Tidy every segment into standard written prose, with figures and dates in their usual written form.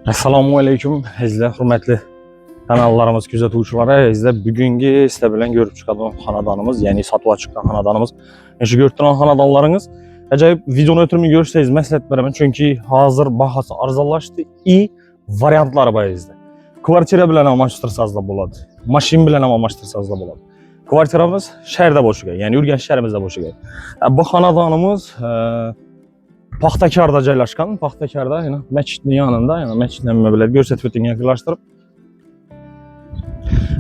Assalomu alaykum, sizlar hurmatli kanallarimiz kuzatuvchilari. Sizlar bugungi sizlar bilan ko'rib chiqadigan xonadonimiz, ya'ni sotuvga chiqqan xonadonimiz. Shu ko'rib turgan xonadonlaringiz ajoyib videoni o'tirmay ko'rsangiz maslahat beraman, chunki hozir bahasi arzonlashdi и variantlari bor sizda. Kvartira bilan almashtirsangiz bo'ladi, mashin bilan almashtirsangiz bo'ladi. Kvartiramiz shaharda bo'lishiga, ya'ni Urganch shahrimizda bo'lishiga. Bu xonadonimiz Paxtakorda joylashgan. Paxtakorda, ya'ni masjidning yonida, ya'ni masjiddan nimalarni ko'rsatib o'tgan yaqinlashtirib.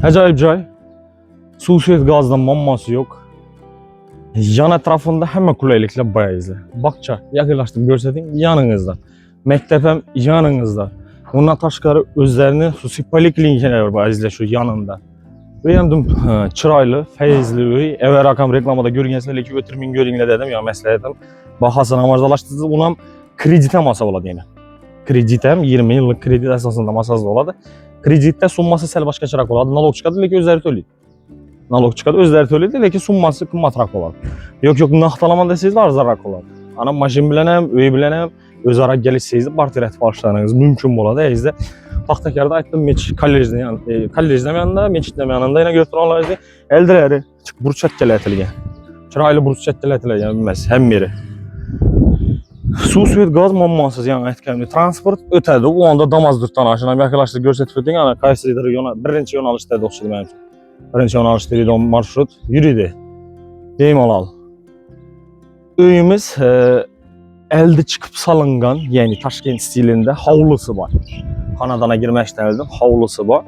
Ajoyib joy. Suv, svet, gazdan muammosi yo'q. Yon atrofida hamma qulayliklar bor. Bog'cha yaqinlashtirib ko'rsating, yoningizda. Maktab ham yoningizda. Undan tashqari o'zlarining xususiy poliklinikalar bor, azizlar, shu yonida. Bu ham chiroyli, fayzli uy. Evvel rakam reklamada ko'rgansizlar, lekin o'tirming ko'ringlar dedim, yo maslahatim. Bahasini arzonlashtirsangiz, uni ham kredit ham olsa bo'ladi yana. Kredit ham 20 yillik kredit asosida olsangiz bo'ladi. Kreditda summasi sal boshqacharoq bo'ladi. Nalog chiqadi, lekin o'zlari to'laydi. Nalog chiqadi, o'zlari to'laydi, lekin summasi qimmatroq bo'ladi. Yo'q, naqd olaman desangiz arzonroq bo'ladi. Ana mashin bilan ham, uy bilan ham o'zaro kelishsangiz portret olishlaringiz mumkin bo'ladi. Sizda Paxtakorda aytdim, kollejdan yonida, masjiddan yonida yana ko'rib turganlaringiz eldirari burchakkalar aytilgan. Chiroyli burchakkalar aytilgan emas, hammeri. Suv, svet, gaz muammosiz, yani aytganimdek transport o'tadi. U onda Damozdurtdan ashuna yaqinlashtirib ko'rsatib o'ting. Ana qaysidir birinchi yo'nalishda o'xshaydi menimcha. Birinchi yo'nalishda marshrut yuridi. Bemalol. Uyimiz elde chiqib solingan, ya'ni Toshkent stilida hovlisi bor. Xonadona girmashdan oldin hovlisi bor.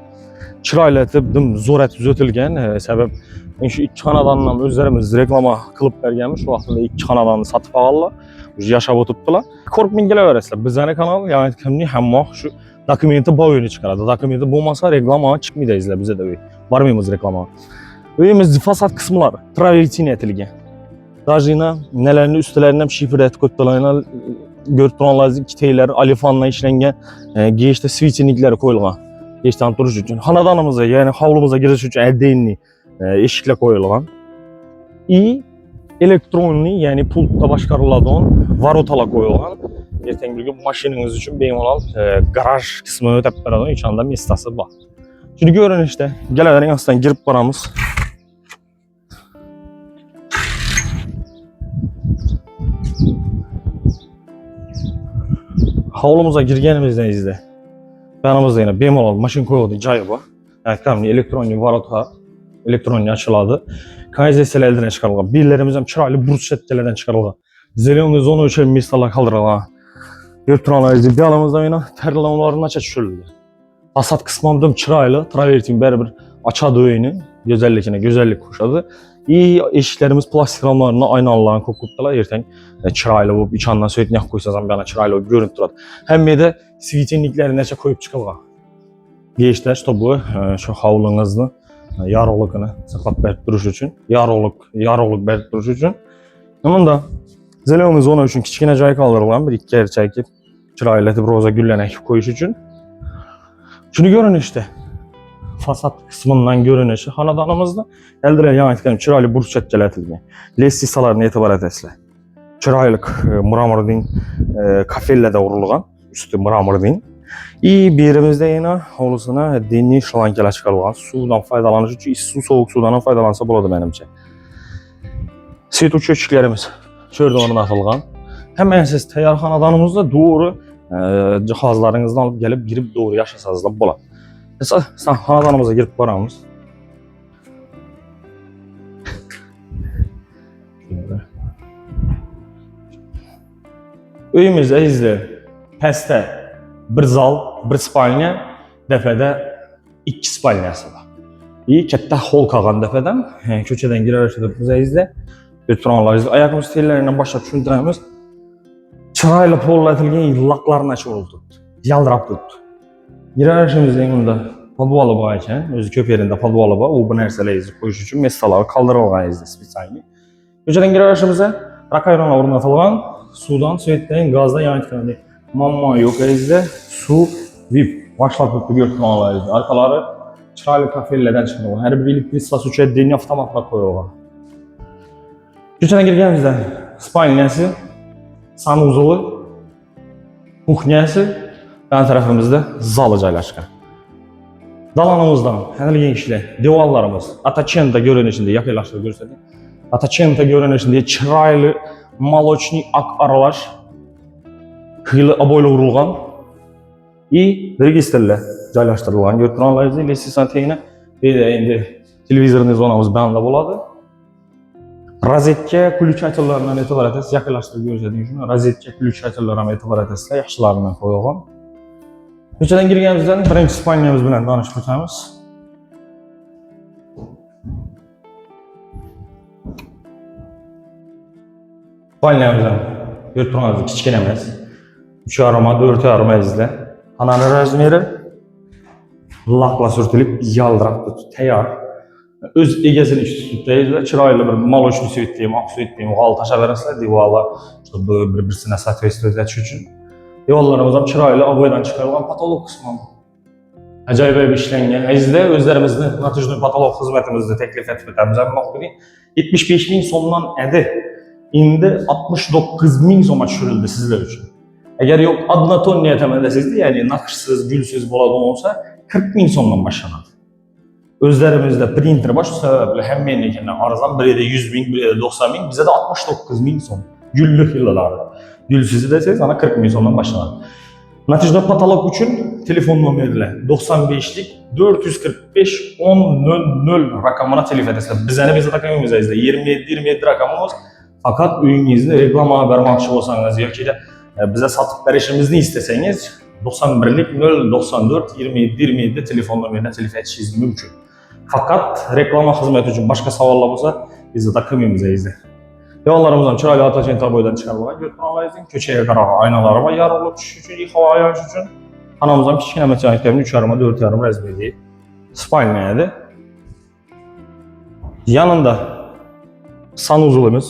Chiroyli etib, zo'r etib o'tilgan. Sabab shu ikki xonadondan o'zlarimiz reklama qilib berganmiz. Shu vaqtda ikki xonadonni sotib olganlar. Yashab o'tibdilar. Ko'rib mingilaverasizlar. Bizning kanal, ya'ni kimning hamma shu dokumenti bo'yini chiqaradi. Dokumenti bo'lmasa reklama chiqmaydi sizlar bizda uy. Bormaymiz reklama. Uyimiz fasad qismlari travertin etilgan. Dajina nelarni ustlaridan ham shifret ko'ptalarni ko'rib turganlaringiz ikkitaylar alifandan ishlangan geshta svetiniklari qo'yilgan. Geshdan turish uchun. Xonadonimizga, ya'ni hovlimizga kirish uchun отдельный eshiklar qo'yilgan. Elektronli, ya'ni pultda boshqariladigan varotalar qo'yilgan. Ertangi mashinangiz uchun bemalol garaj qismini o'tab beradigan ichida mestasi bor. Shuni ko'rinishda galavering ostidan kirib boramiz. Hovlimizga kirganimizdan izda. Yanimizda yana bemalol mashin qo'yadigan joyi bor. Aytganimdek elektronli varota, elektronli ochiladi. Kanalizatsiyalardan chiqarilgan. Bellarimiz ham chiroyli burchakkalardan chiqarilgan. Zelený zona uchun mistalar qoldirilgan. Ko'rib turganlaringiz biyalimizda yana tarlamlarni acha tushirilgan. Fasad qismida chiroyli, travertin baribir ochadi uyni, go'zallik qo'shadi. Eshiklarimiz plastik ramlardan aynalardan ko'p-ko'ptalar ertang chiroyli bo'lib, ichondan so'yitni yoqib qo'ysangiz ham yana chiroyli bo'lib ko'rinib turadi. Hammada svetinliklarni acha qo'yib chiqilgan. Geshda bu shu hovlingizni yorug'ligini saqlab berib turish uchun, yorug'lik berib turish uchun. Bunda zelený zona uchun kichkina joy qoldirilgan, bir ikki erchakki chiroyli etib roza gullarni ekib qo'yish uchun. Shuni ko'rinishda fasad qismidan ko'rinishi xonadonimizda eldirar yana aytganim chiroyli burchakkalar etilgan. Lestisalarni e'tibor etasizlar. Chiroyli mramorning kafellarda urilgan, usti mramorning. Berimizda yana hovlisini diniy shlankalar chiqarilgan. Suvdan foydalanish uchun issiq sovuq suvdan foydalansa bo'ladi menimcha. Svet o'chiruvchilarimiz shu yerda o'rnatilgan. Hammasi tayyor xonadonimizda to'g'ri jihozlaringizni olib kelib, girib to'g'ri yashasangiz bo'ladi. Esa xonadonimizga girib boramiz. Uyimizda izlar pastda bir zal, bir spalnya, defada ikki spalnyasi bor. Katta hol qolgan defadan ko'chadan kiraverishda bizda o'tiranlaringiz oyoqimiz tellaridan boshlab tushuntiramiz. Chiroyli po'llatilgan laqlarni ochib oldi. Yaldirab turibdi. Kiraverishimizning unda podvoli bor ekan, o'zi ko'p yerida podvoli bor. U bu narsalarni qo'yish uchun mestalar qoldirilgan izda spesialni. Ko'chadan kiraverishimizda rakayronlar o'rnatilgan, suvdan, svetdan, gazdan yonayotgandek muammo yo'q izda. Suv VIP boshlanib turibdi ko'rib arqalari chiroyli kafellardan chiqadi. Har bir elektritsiyasi uchun diniy avtomatlar qo'yilgan. Ko'chadan kirganimizda spalnyasi, sanuzeli, kuxnyasi, Yan tarafımızda zalı joylashgan. Dalanımızdan hanilgan ishlar, devorlarimiz Atachenta görünüşünde yaqinlashtirib ko'rsating. Atachenta görünüşünde chiroyli молочный ak aralash xili aboyla urilgan и registrlar joylashtirilgan. Ko'rib turganingizdek, lessisan tengini endi televizorning zonamiz banda bo'ladi. Rozetka ключательlaridan e'tibor etasiz, yaqinlashtirib ko'rsating shuni. Rozetka ключательlar ham e'tibor etasizlar, yaxshilaridan qo'yilgan. Ko'chadan kirganimizdan birinchi spalnyamiz bilan tanishib o'tamiz. Spalnyamizdan ko'rib turganingizdek kichkina emas. 3,5 4,5 izlar. Xonaning razmeri laqla surtilib, yaldirab tayyor. Öz egasini ish tutibdi. Chiroyli bir молочный svet deymi, oq svet deymi, g'al tashaverasizlar, devorlar bir-birsini соответствовать etish uchun. Devorlarimiz ham chiroyli oboydan chiqarilgan, patolog qismi ham ajoyib ishlangan. Sizlar o'zlarimizni natijali patolog xizmatimizni taklif etib o'tamiz. Ammo 75 ming so'mdan edi. Endi 69 ming so'mga tushirildi sizlar uchun. Agar yo'q однотонный etaman desangizda, ya'ni naqshsiz, gulsiz bo'ladigan bo'lsa, 40 ming so'mdan boshlanadi. O'zlarimizda printer bor, shu sababli hammanikidan arzon, birida 100 ming, birida 90 ming, bizda 69 ming so'm. Gulli xillari. Gulsiz desangiz, ana 40 ming so'mdan boshlanadi. Natijada patolog uchun telefon nomerlar 95lik 445 1000 raqamına telefon etasizlar. Bizning raqamimizda 27 raqamimiz. Faqat uyingizni reklama bermoqchi bo'lsangiz yoki bize satıp verişimizni istesangiz 91'lik 094 27 telefon nomerine telefon etishingiz mümkün. Fakat reklama hizmeti için başka savollar bo'lsa, bizni taqvimimizga izle. Devorlarimiz ham chiroyli Atachenta boydan chiqarilgan. Ko'rib ko'chaga qarab aynalari va yorug'lik tushish uchun, havo yoyish uchun. Xonamiz ham kichkina mechaniklarni 3,5 4,5 razmerli spalnya edi. Yanında sanuzulimiz.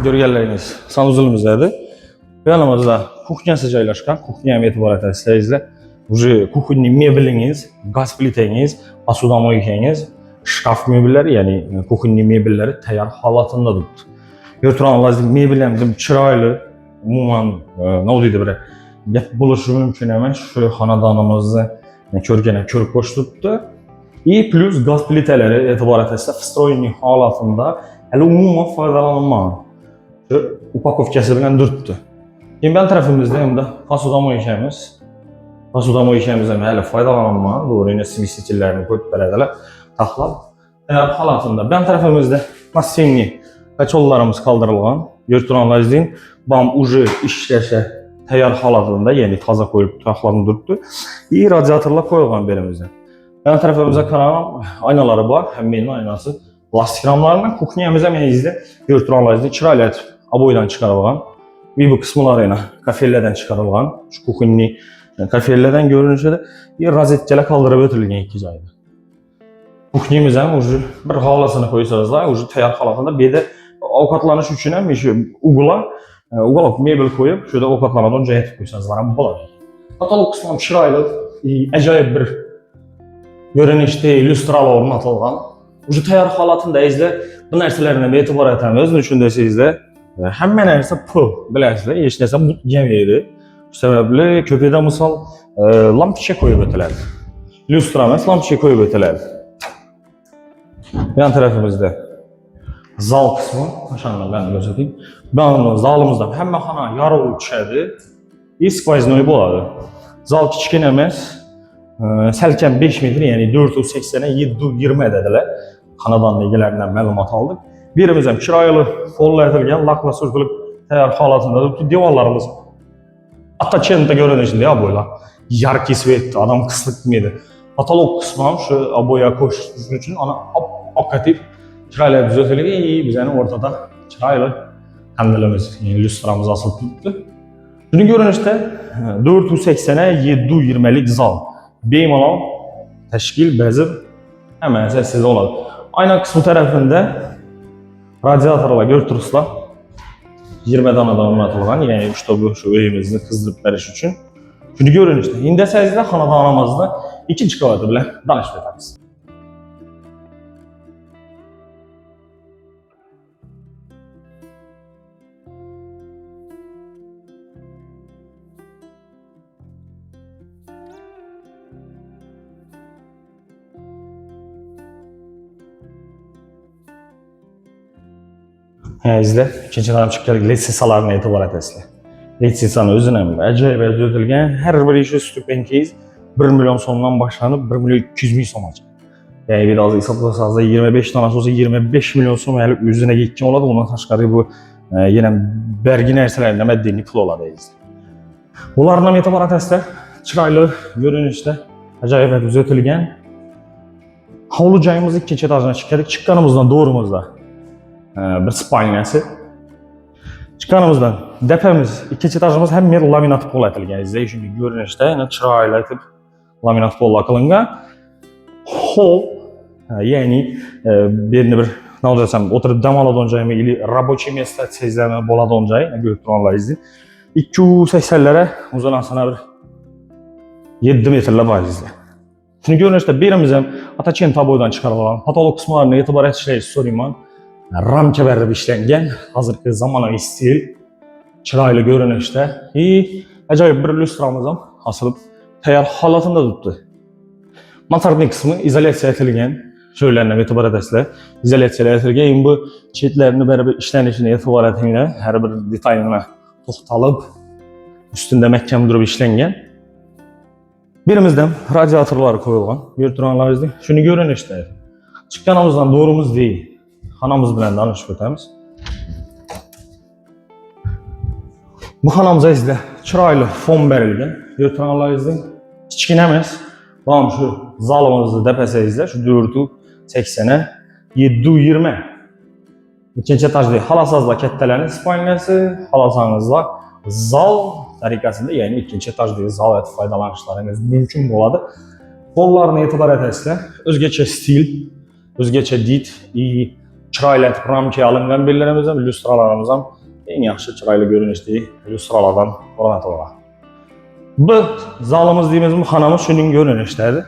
Görgenleriniz sanuzulimiz edi. Yanımızda kuxnyasi joylashgan, kuxnya ham e'tibor etasizlar. Уже kuxnyani mebeliniz, gaz plitengiz, посудомойкаңыз, шкаф mebellari, ya'ni kuxnya mebellari tayyor holatida turibdi. Ko'rib turganingizdek, mebellarimiz chiroyli, umuman nima deydi bir gap bo'lishi mumkin emas. Shu xonadonimizni ko'rib ko'rsatibdi. И plus gaz plitalari e'tibor etasizlar, встроенный holatida hali umuman foydalanilmagan. Upakovkasi bilan turibdi. Keyin bu tarafimizda ham посудомойкamiz. Посудомойкamiz ham hali foydalanilmagan. Bu o'rinda smesителlarni qo'yib beradilar. Taxlab tayyor holatida. Bu tarafimizda massenniy kachollarimiz qoldirilgan. Ko'rib turganingizdek, bam уже ishlasha tayyor holatida, ya'ni toza qo'yib taxlanib turibdi. И radiatorlar qo'yilgan berimizda. Bu tarafimizda qaram aynalari bor, hammaning aynasi. Plastik ramlardan kuxnyamiz ham yangizda ko'rib turganingizdek chiroyli aboydan chiqarilgan. Bu qismlari kafellardan chiqarilgan. Shu kuxnyani kafellardan görünüşüde bir rozetkalar qoldirib o'tilgan ikki joyda. Kuxnyamiz ham уже bir holasini qo'ysangizlar, уже tayyor holatida bu yerda ovqatlanish uchun ham shu uголок mebel qo'yib, shu yerda ovqatlanadigan joy etib qo'ysangizlar ham bo'ladi. Patolog qismi ham chiroyli, ajoyib bir görünüşde illyustralar o'rnatilgan. Уже tayyor holatida izlar bu narsalarni e'tibor etamiz. Uchun desangizlar, hamma narsa pul, bilasizlar, hech narsa yemaydi. Shu sababli ko'pida misol lampochka qo'yib o'tiladi. Illyustra emas, lampochka qo'yib o'tiladi. Yan tarafimizda zal qismi, o'shani men ko'rsatayim. Bu zalimizda hamma xona yorug'lik tushadi. Skvoznoy bo'ladi. Zal kichkina emas, salkam 5 metr, ya'ni 480 720 dedilar. Xonadon egalaridan ma'lumot oldik. Birimiz ham chiroyli qo'llatilgan, laqla surtilib tayyor holatida turibdi. Devorlarimiz Atachenta görünüşünde aboylar. Yarki svet, adam qisliqmaydi. Patolog qismi ham shu aboya qo'shish uchun ana oqativ chiroyli tuzatilgan. Bizning o'rtada chiroyli handilimiz, illyustramiz asılib turibdi. Shuni görünüşde 480 720 lik zal. Bemalol tashkil bezib hammasi sizda oladi. Ayna qismi tarafında Radiatorlar götürürsüzler. 20 danadan oynatılgan, yani işte bu şu evimizni kızdırıp veriş için. Şunu görün işte. İndi sizde xonadonimizda 2 qavatı bilan danışib o'tamiz. İzle, ikinci adam çıkacak lisensalarına etibar etesizler. Lisensanın özüne acayip ödülgen, her bir işi stüpenkiyiz. 1 milyon sonundan başlanıp 1 milyon 200 bin son olacak. Yani biraz hesaplasanız 25 tane olsa 25 milyon son yani üzerine geçken oladı. Ondan taşqarı bu yine vergi nerselerinde meddeni pul oladıyız. Bunlardan etibar etesizler. Çıraylı görünüşte acayip ödülgen. Havlucayımız ikinci etajına çıkardık. Çıkkanımızdan doğrumuzda bir spalniyası. Çıkanımızdan depemiz, ikinci etajımız hem bir laminat pol etilgen. İzleyin şimdi görünüşte çırayla etip laminat polla kılıngan. Hol, yani birini bir ne olacaqsam oturup damaladığın cayımı ili rabochi mesle sezleme boladığın cayı görüp duranlar izleyin. 280'lere uzanasına bir 7 metrele var izleyin. Şimdi görünüşte birimizden Ataçen taboydan çıkarılan patolog kısımlarına etibar etişleri sorayım ben. Ramke verib işlengen, hazırki zamanaviy stil, çıraylı görünüşte acayip bir lüstramızdan asılıp tayyor holatında tuttu. Mansardning kısmı izolasiya etilgan, şöylerine etibar etesizler. İzolasiya etilgan, bu chetlerini beraber işlenishini etibar etinglar, her bir detayına to'xtalib, üstünde mahkam durib ishlangan. Birimizden radiatorlar koyulgan, görüntülerimizde. Şunu görün işte. Çıkkanımızdan doğrumuz değil. Xonamiz bilan danışib o'tamiz. Bu xonamizda izle chiroyli fon berilgan. Görüntülerimizde kichkina emas. Mana şu zalimizni depasangizda shu 480'e 720. İkinci etajda xalasazlar kattalarning spalniyasi, xalasangizlar zal tarikasında, yani ikinci etajdagi zal etib foydalanishlaringiz mumkin bo'ladi. Pollarni e'tibor etasizlar. O'zgacha stil, o'zgacha did, chiroyli etib ramka olingan bellarimiz ham, lyustralarimiz ham eng yaxshi chiroyli ko'rinishdagi lyustralardan o'rnatilgan. Bu zalimiz deymiz, bu xonamiz shuning ko'rinishdagi.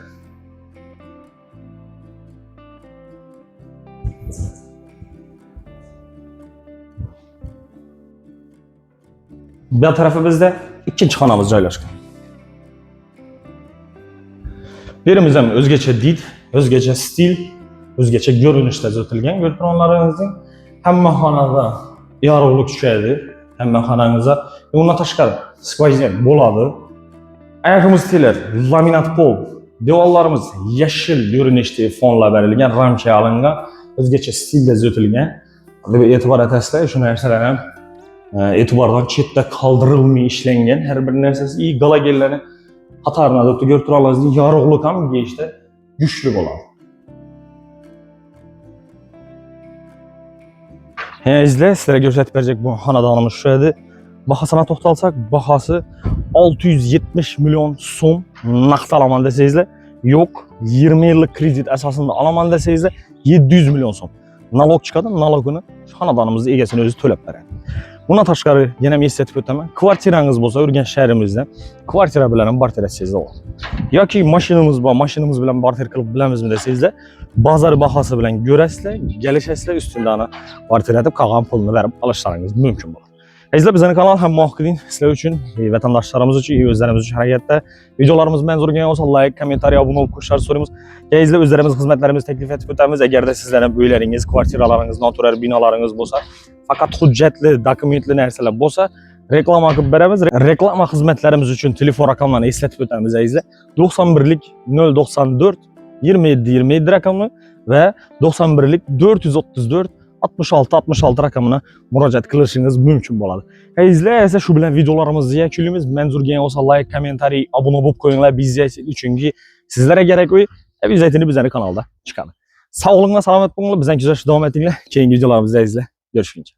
Bu tarafımızda ikinci xonamiz joylashgan. Birimiz ham o'zgacha did, o'zgacha stil, o'zgacha ko'rinishda o'tilgan. Ko'rganlaringizning hamma xonada yorug'lik tushadi, hamma xonangizda undan tashqari skvozin bo'ladi. Ayog'imiz telar, laminat pol, devorlarimiz yashil ko'rinishdagi fonlar berilgan, ramka olingan, o'zgacha stilda o'tilgan. Deb e'tibor etasizlar, shu narsalar ham e'tibordan chetda qoldirilmay ishlangan, har bir narsasi galagellarni qatorida deb ko'rib turasizlar. Yorug'lik ham işte kuchli bo'ladi. Izle sizlarga ko'rsatib berajak bu xonadonimiz shu edi. Bahasına to'xtalsak, bahası 670 milyon so'm naqd olaman desangizlar, yo'q, 20 yillik kredit asosida olaman desangizlar 700 milyon so'm. Nalog chiqadi, nalogini xonadonimizning egasini o'zi to'lab beradi. Bundan tashqari yana men eslatib o'taman, kvartirangiz bo'lsa, Urganch shahrimizda kvartira bilan ham barter etsangizlar bo'ladi. Yoki mashinamiz bor, mashinamiz bilan barter qilib bilamizmi desangizlar, bozor bahasi bilan ko'rasizlar, kelishasizlar, ustida ana barter etib qolgan pulni berib olishlaringiz mumkin bo'ladi. İzle bizden kanal hem muhakkidin sizler için, vatandaşlarımız için, özlerimiz için harekette. Videolarımız menzur olsa like, komentariy, abone olup kuşlar sorumuz. İzle özlerimiz, hizmetlerimiz teklif etip ötemiz. Eğer de sizlerin öyleriniz, kvartiralarınız, natural binalarınız olsa, fakat hüccetli, dokumentli nerseler olsa, reklam akıp beremiz. Reklam hizmetlerimiz için telefon rakamlarını esletip ötemiz. İzle 91'lik 094 27 27 rakamı ve 91'lik 434 66 rakamına müracaat qilishingiz mumkin bo'ladi. İzle esa shu bilan videolarimizni yakunlaymiz. Menzur olsa like, komentariy, abone bo'lib qo'yinglar bizga, chunki sizlarga kerak uy biz aytini bizning kanalda chiqadi. Sog'lik va salomat bo'linglar, bizdan kuzatishda davom etinglar. Keyingi videolarimizda izle. Görüşguncha.